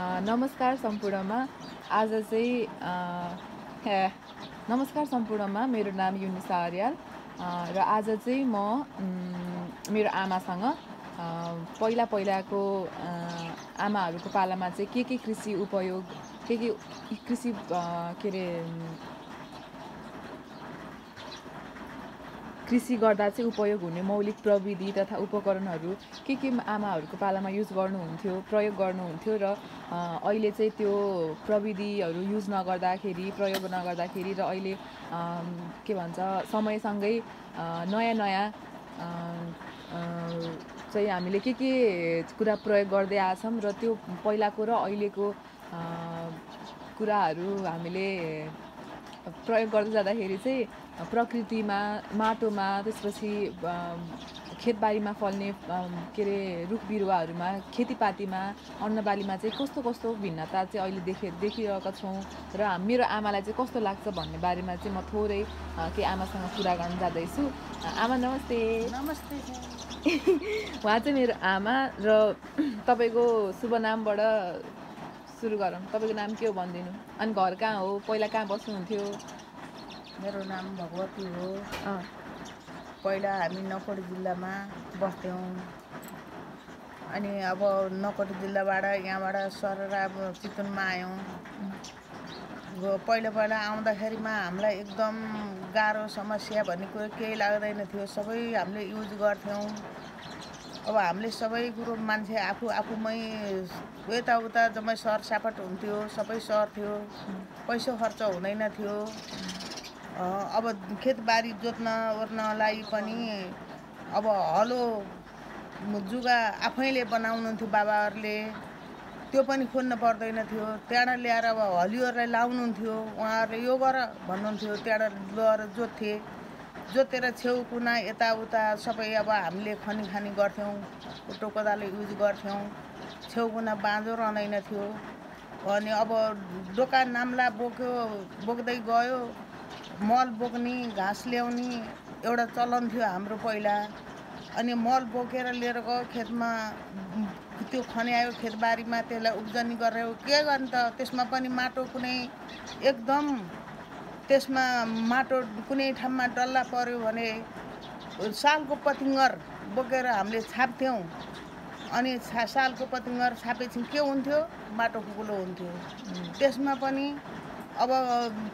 नमस्कार सम्पूर्णमा आज चाहिँ नमस्कार सम्पूर्णमा मेरो नाम युनिसा अर्याल र आज चाहिँ म मेरो आमासँग पहिलाको आमाहरूको पालामा चाहिँ के कृषि उपयोग के कृषि के अरे कृषि गर्दा चाहिँ उपयोग हुने मौलिक प्रविधि तथा उपकरणहरू के आमाहरूको पालामा युज गर्नुहुन्थ्यो प्रयोग गर्नुहुन्थ्यो र अहिले चाहिँ त्यो प्रविधिहरू युज नगर्दाखेरि प्रयोग नगर्दाखेरि र अहिले के भन्छ समयसँगै नयाँ चाहिँ हामीले के कुरा प्रयोग गर्दै आछौँ र त्यो पहिलाको र अहिलेको कुराहरू हामीले प्रयोग गर्दै जाँदाखेरि चाहिँ प्रकृतिमा माटोमा त्यसपछि खेतबारीमा फल्ने के अरे रुख बिरुवाहरूमा खेतीपातीमा अन्नबालीमा चाहिँ कस्तो भिन्नता चाहिँ अहिले देखिरहेका छौँ र मेरो आमालाई चाहिँ कस्तो लाग्छ भन्ने बारेमा चाहिँ म थोरै के आमासँग कुरा गर्न जाँदैछु। आमा नमस्ते। नमस्ते। उहाँ चाहिँ मेरो आमा र तपाईँको शुभ नामबाट सुरु गरौँ। तपाईँको नाम के हो भनिदिनु, अनि घर कहाँ हो, पहिला कहाँ बस्नुहुन्थ्यो? मेरो नाम भगवती हो। पहिला हामी नकोट जिल्लामा बस्थ्यौँ, अनि अब नकोट जिल्लाबाट यहाँबाट सरेर अब चितवनमा आयौँ। पहिला आउँदाखेरिमा हामीलाई एकदम गाह्रो समस्या भन्ने कुरो केही लाग्दैन थियो, सबै हामीले युज गर्थ्यौँ। अब हामीले सबै कुरो मान्छे आफूमै यताउता जम्मै सरसापट हुन्थ्यो, सबै सर्थ्यो, पैसा खर्च हुँदैन थियो। अब खेतबारी जोत्न ओर्नलाई पनि अब हलो जुगा आफैले बनाउनुहुन्थ्यो बाबाहरूले, त्यो पनि खोज्नु पर्दैन थियो। त्यहाँबाट ल्याएर अब हलियोहरूलाई लाउनुहुन्थ्यो, उहाँहरूले यो गर भन्नुहुन्थ्यो, त्यहाँबाट लगेर जोतेर छेउ कुना यताउता सबै अब हामीले खनी गर्थ्यौँ, कुटो कोदालो युज गर्थ्यौँ। छेउ कुना बाँझो रहँदैन थियो। अनि अब दोकान नाम्ला बोक्दै गयो, मल बोक्ने घाँस ल्याउने एउटा चलन थियो हाम्रो पहिला। अनि मल बोकेर लिएर गयो खेतमा, त्यो खन्यायो खेतबारीमा, त्यसलाई उब्जनी गरेर के गर्ने त। त्यसमा पनि माटो कुनै एकदम त्यसमा माटो कुनै ठाउँमा डल्ला पर्यो भने सालको पतिङ्गर बोकेर हामीले छाप्थ्यौँ। अनि सालको पतिङ्गर छापेपछि के हुन्थ्यो, माटो कुकुलो हुन्थ्यो। त्यसमा पनि अब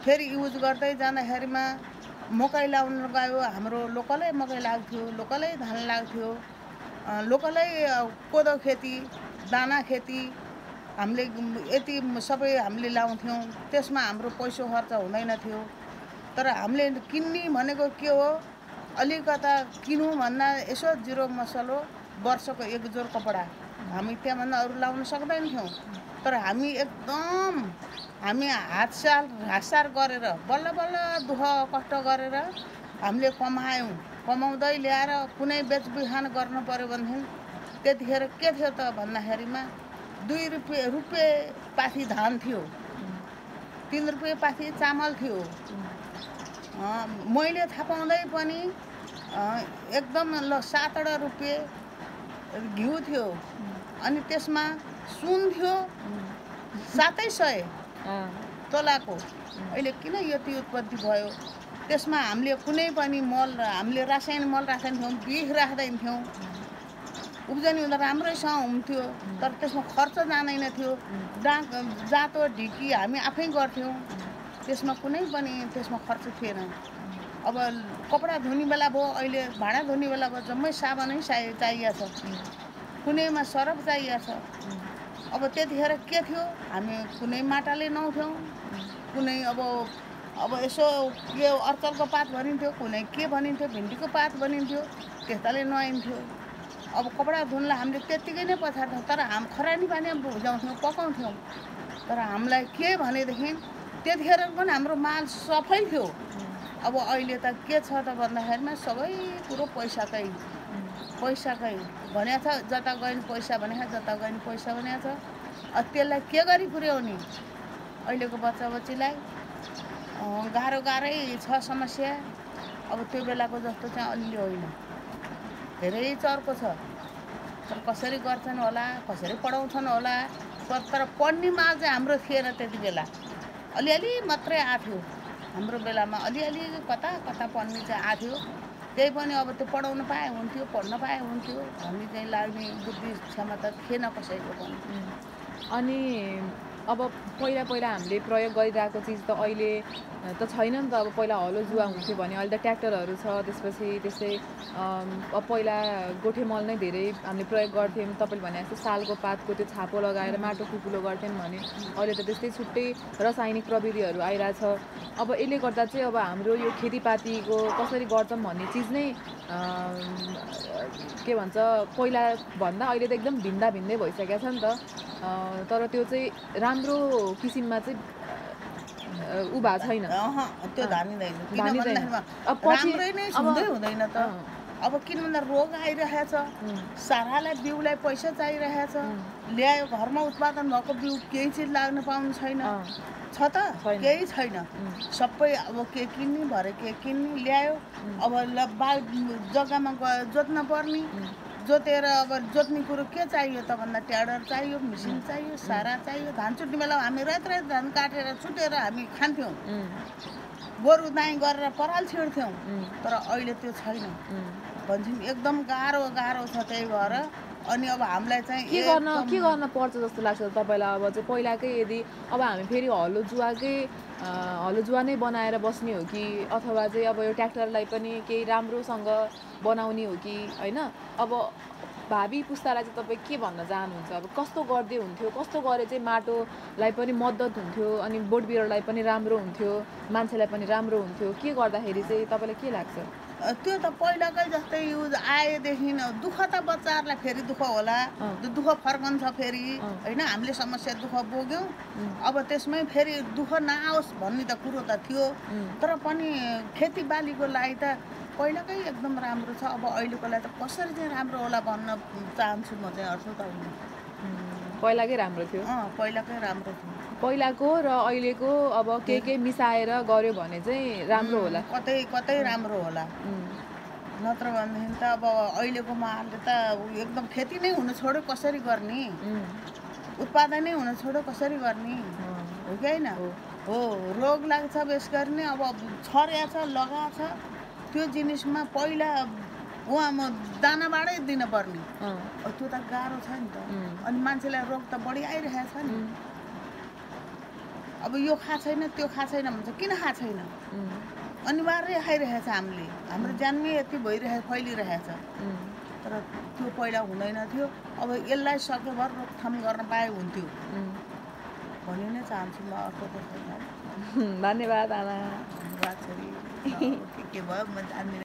फेरि युज गर्दै जाँदाखेरिमा मकै लाउन गयो, हाम्रो लोकलै मकै लाग्थ्यो, लोकलै धान लाग्थ्यो, लोकलै कोदो खेती, दाना खेती हामीले यति सबै हामीले लाउँथ्यौँ। त्यसमा हाम्रो पैसा खर्च हुँदैन थियो। तर हामीले किन्ने भनेको के हो, अलिकता किनौँ भन्दा यसो जिरो मसलो वर्षको एक जोर कपडा हामी त्यहाँभन्दा अरू लाउन सक्दैनथ्यौँ। तर हामी एकदम हातसार गरेर बल्ल दुःख कष्ट गरेर हामीले कमाउँदै ल्याएर कुनै बेचबिखान गर्नु पर्यो भनेदेखि त्यतिखेर के थियो त भन्दाखेरिमा 2 रुपियाँ पाथी धान थियो, 3 रुपियाँ पाथी चामल थियो। मैले थाहा पाउँदै पनि एकदम 7 रुपियाँ घिउ थियो। अनि त्यसमा सुन थियो 700 तोलाको। अहिले किन यति उत्पत्ति भयो? त्यसमा हामीले कुनै पनि मल, हामीले रासायनिक मल राख्दैनथ्यौँ, बिख राख्दैनथ्यौँ। उब्जनी हुँदा राम्रैसँग हुन्थ्यो, तर त्यसमा खर्च जाँदैन थियो। जाँतो ढिकी हामी आफै गर्थ्यौँ, त्यसमा कुनै पनि त्यसमा खर्च थिएन। अब कपडा धुने बेला भयो, अहिले भाँडा धुने बेला भयो, जम्मै साबनै चाहिएको छ, कुनैमा सरफ चाहिएको छ। अब त्यतिखेर के थियो, हामी कुनै माटाले नुहाउँथ्यौँ, कुनै अब यसो के अर्चलको पात भनिन्थ्यो, कुनै के भनिन्थ्यो, भिन्डीको पात भनिन्थ्यो, त्यस्ताले नुहाइन्थ्यो। अब कपडा धुनलाई हामीले त्यत्तिकै नै पछार्थ्यौँ, तर खरानी पानी भुजाउँथ्यौँ, पकाउँथ्यौँ। तर हामीलाई के भनेदेखि त्यतिखेर पनि हाम्रो माल सफै थियो। अब अहिले त के छ त भन्दाखेरिमा सबै कुरो पैसाकै भनेको छ, जता गयो पैसा भनेको छ, जता गयो पैसा भनेको छ। त्यसलाई के गरी पुर्याउने अहिलेको बच्चाबच्चीलाई? गाह्रै छ समस्या। अब त्यो बेलाको जस्तो चाहिँ अलि होइन, धेरै चर्को छ। तर कसरी गर्छन् होला, कसरी पढाउँछन् होला, तर पढ्नेमा चाहिँ हाम्रो थिएन त्यति बेला अलिअलि मात्रै आएको थियो हाम्रो बेलामा अलिअलि कता कता पढ्ने चाहिँ आएको थियो त्यही पनि अब त्यो पढाउन पाए हुन्थ्यो पढ्न पाए हुन्थ्यो भन्ने चाहिँ लाग्ने बुद्धि क्षमता थिएन कसैको पनि अनि अब पहिला पहिला हामीले प्रयोग गरिरहेको चिज त अहिले त छैन नि त अब पहिला हलो जुवा हुन्थ्यो भने अहिले त ट्र्याक्टरहरू छ त्यसपछि त्यस्तै अब पहिला गोठे मल नै धेरै हामीले प्रयोग गर्थ्यौँ तपाईँले भने जस्तो सालको पातको त्यो छापो लगाएर माटो कुकुलो गर्थ्यौँ भने अहिले त त्यस्तै छुट्टै रासायनिक प्रविधिहरू आइरहेछ अब यसले गर्दा चाहिँ अब हाम्रो यो खेतीपातीको कसरी गर्छौँ भन्ने चिज नै के भन्छ पहिला भन्दा अहिले त एकदम भिन्दै भइसकेको छ नि त तर त्यो चाहिँ राम्रो किसिममा चाहिँ उ भएको छैन त्यो धानिँदैन किन भन्दाखेरिमा राम्रै नै हुँदै हुँदैन त अब किन भन्दा रोग आइरहेछ सारालाई बिउलाई पैसा चाहिरहेछ ल्यायो घरमा उत्पादन भएको बिउ केही चिज लाग्न पाउनु छैन छ त केही छैन सबै अब के किन्ने भरे के किन्ने ल्यायो अब जग्गामा जोत्न पर्ने जोतेर अब जोत्ने कुरो के चाहियो त भन्दा ट्याडर चाहियो मिसिन चाहियो सारा चाहियो धान छुट्ने बेला हामी रात धान काटेर छुटेर हामी खान्थ्यौँ गोरु दाइँ गरेर पराल छिड्थ्यौँ तर अहिले त्यो छैन भन्छौँ एकदम गाह्रो छ त्यही भएर अनि अब हामीलाई चाहिँ के गर्न पर्छ जस्तो लाग्छ तपाईँलाई अब चाहिँ पहिलाकै यदि अब हामी फेरि हलो जुवा नै बनाएर बस्ने हो कि अथवा चाहिँ अब यो ट्र्याक्टरलाई पनि केही राम्रोसँग बनाउने हो कि होइन अब भावी पुस्तालाई चाहिँ तपाईँ के भन्न चाहनुहुन्छ अब कस्तो गर्दै हुन्थ्यो कस्तो गरे चाहिँ माटोलाई पनि मद्दत हुन्थ्यो अनि बोट बिरुवालाई पनि राम्रो हुन्थ्यो मान्छेलाई पनि राम्रो हुन्थ्यो के गर्दाखेरि चाहिँ तपाईँलाई के लाग्छ त्यो त पहिलाकै जस्तै युज आएदेखि दुःख त बच्चाहरूलाई फेरि दुःख होला दुःख फर्कन्छ फेरि होइन हामीले समस्या दुःख बोक्यौँ अब त्यसमै फेरि दुःख नआओस् भन्ने त कुरो त थियो तर पनि खेतीबालीको लागि त पहिलाकै एकदम राम्रो छ अब अहिलेको लागि त कसरी चाहिँ राम्रो होला भन्न चाहन्छु म चाहिँ अर्थ त पहिलाकै राम्रो थियो पहिलाकै राम्रो थियो पहिलाको र अहिलेको अब के मिसाएर गर्यो भने चाहिँ राम्रो होला कतै राम्रो होला नत्र भनेदेखि त अब अहिलेको माले त एकदम खेती नै हुन छोड्यो कसरी गर्ने उत्पादनै हुन छोड्यो कसरी गर्ने हो कि होइन हो रोग लाग्छ बेस गर्ने अब छर्या छ लगा छ त्यो जिनिसमा पहिला उहाँ दानाबाटै दिन पर्ने त्यो त गाह्रो छ नि त अनि मान्छेलाई रोग त बढी आइरहेछ नि अब यो खा छैन त्यो खा छैन भन्छ किन खा छैन अनिवार्य खाइरहेछ हामीले हाम्रो ज्यानमै यति फैलिरहेछ तर त्यो पहिला हुँदैन थियो अब यसलाई सकेभर रोकथाम गर्न पाए हुन्थ्यो भन्ने नै चाहन्छु म अर्को त छैन धन्यवाद आमा धन्यवाद छोरी के भयो म जान्दिनँ